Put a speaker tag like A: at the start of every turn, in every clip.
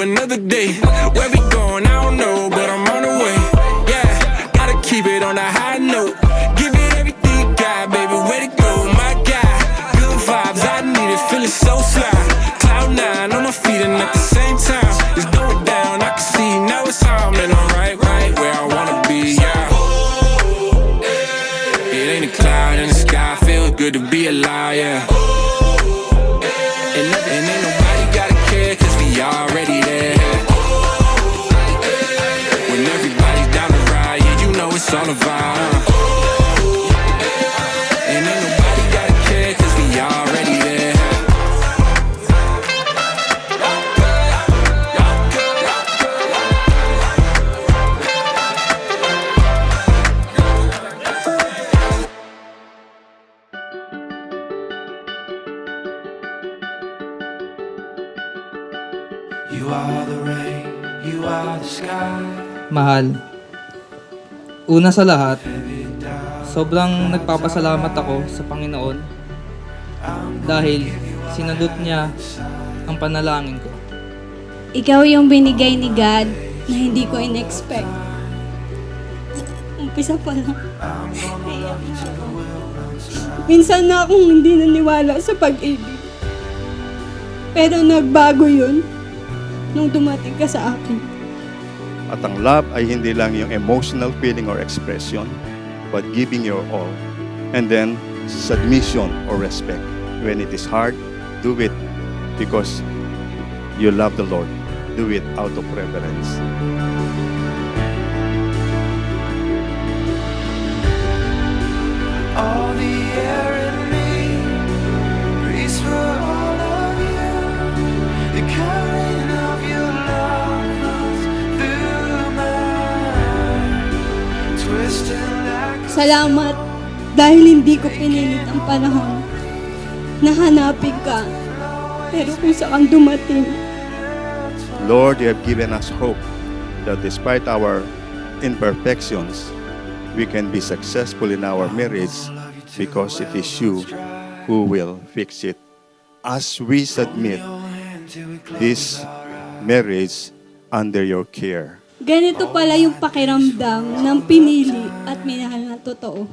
A: to another day. Where we going, I don't know, but I'm on the way. Yeah, gotta keep it on a high note. Give it everything you got, baby, where to go, my God. Good vibes, I need it, feeling so fly. Cloud nine on my feet and at the same time, it's going down, I can see now it's time. And I'm right where I wanna be, yeah. It ain't a cloud in the sky, feel good to be alive, yeah. And ain't nobody gotta care, cause we already there. When everybody's down to ride, yeah, you know it's all a vibe. And ain't nobody gotta care, cause we already there.
B: You are the rain, you are the sky.
C: Mahal, una sa lahat, sobrang nagpapasalamat ako sa Panginoon dahil sinadot niya ang panalangin ko.
D: Ikaw yung binigay ni God na hindi ko in-expect. Umpisa pa lang. Minsan na akong hindi naniwala sa pag-ibig. Pero nagbago yun nung dumating ka sa akin.
E: At ang love ay hindi lang yung emotional feeling or expression, but giving your all. And then, submission or respect. When it is hard, do it because you love the Lord. Do it out of reverence.
B: All the air in me breathes for all of you. The current of your love runs through mine, twisting like
D: Salamat dahil hindi ko pinilit ang panahon na hanapin ka. Pero kung saan dumating,
E: Lord, you have given us hope that despite our imperfections, we can be successful in our marriage because it is you who will fix it. As we submit this marriage under your care.
D: ganito pala yung pakiramdam ng pinili at minahal na totoo.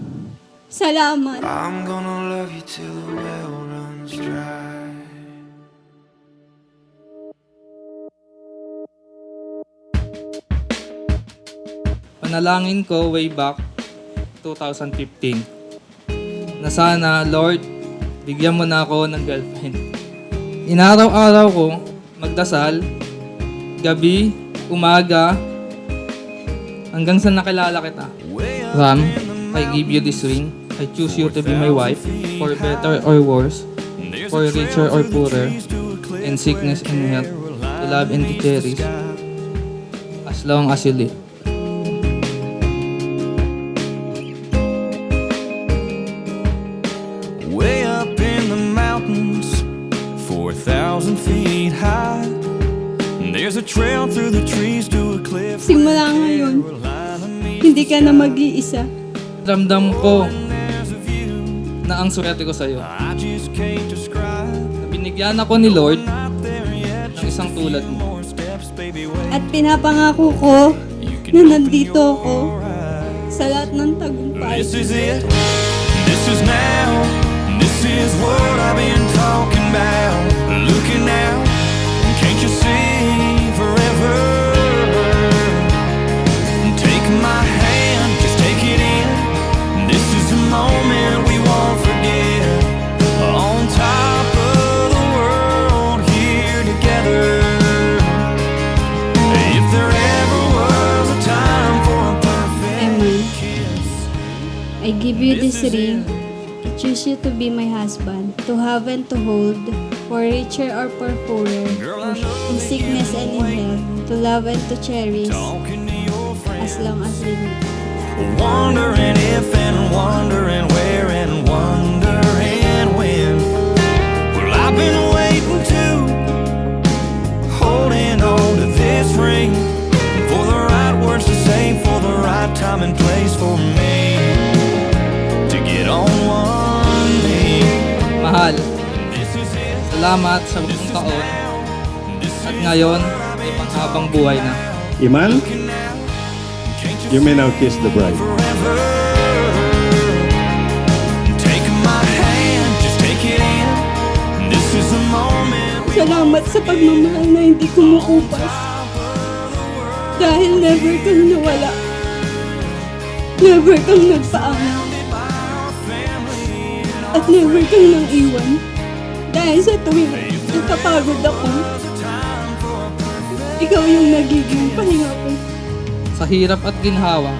D: Salamat.
B: I'm gonna love you till the well runs dry.
C: Panalangin ko way back 2015 na sana, Lord, bigyan mo na ako ng girlfriend. Inaraw-araw ko magdasal, gabi, umaga, hanggang sa nakilala kita. Ram, I give you this ring. I choose you to be my wife, for better or worse, for richer or poorer, in sickness and health, to love and to cherish, as long as you live.
F: Way up in the mountains, 4,000 feet high. There's a trail through the trees to a cliff.
D: Simula ngayon, hindi ka na mag-iisa.
C: Ramdam ko na ang swerte ko sa'yo.
F: I just can't describe.
C: Na binigyan ako ni Lord ng isang tulad mo.
D: At pinapangako ko na nandito ako sa lahat ng tagumpay.
F: This is it. This is now. This is what I've been talking about. Looking out, can't you see forever? Take my hand, just take it in. This is a moment we won't forget. On top of the world, here together. If there ever was a time for a perfect
D: Emma,
F: kiss.
D: I give you this ring. I choose you to be my husband, to have and to hold, for richer or for poorer, in sickness and in health, to love and to cherish,
F: Talking to your friends,
D: as long as we live.
F: wondering if and wondering where and wondering when. Well, I've been waiting to holding on to this ring for the right words to say, for the right time and place for me to get on one knee.
C: Mahal,
F: This is it.
C: salamat sa buong taon. At ngayon, ay habang buhay na.
E: Iman, you may now kiss the bride.
F: Take my hand, just take it in. This is the moment we
D: Salamat sa pagmamahal na hindi kumukupas. Dahil never kang nawala. Never kang nagpaalam. At never kang nang iwan. Dahil sa tuwing napapagod ako, ikaw yung nagiging pahinga ko.
C: Sa hirap at ginhawa,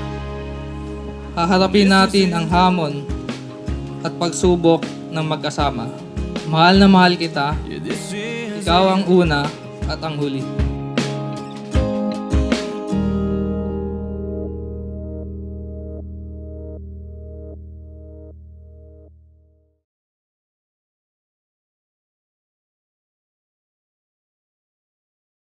C: haharapin natin ang hamon at pagsubok ng magkasama. Mahal na mahal kita, ikaw ang una at ang huli.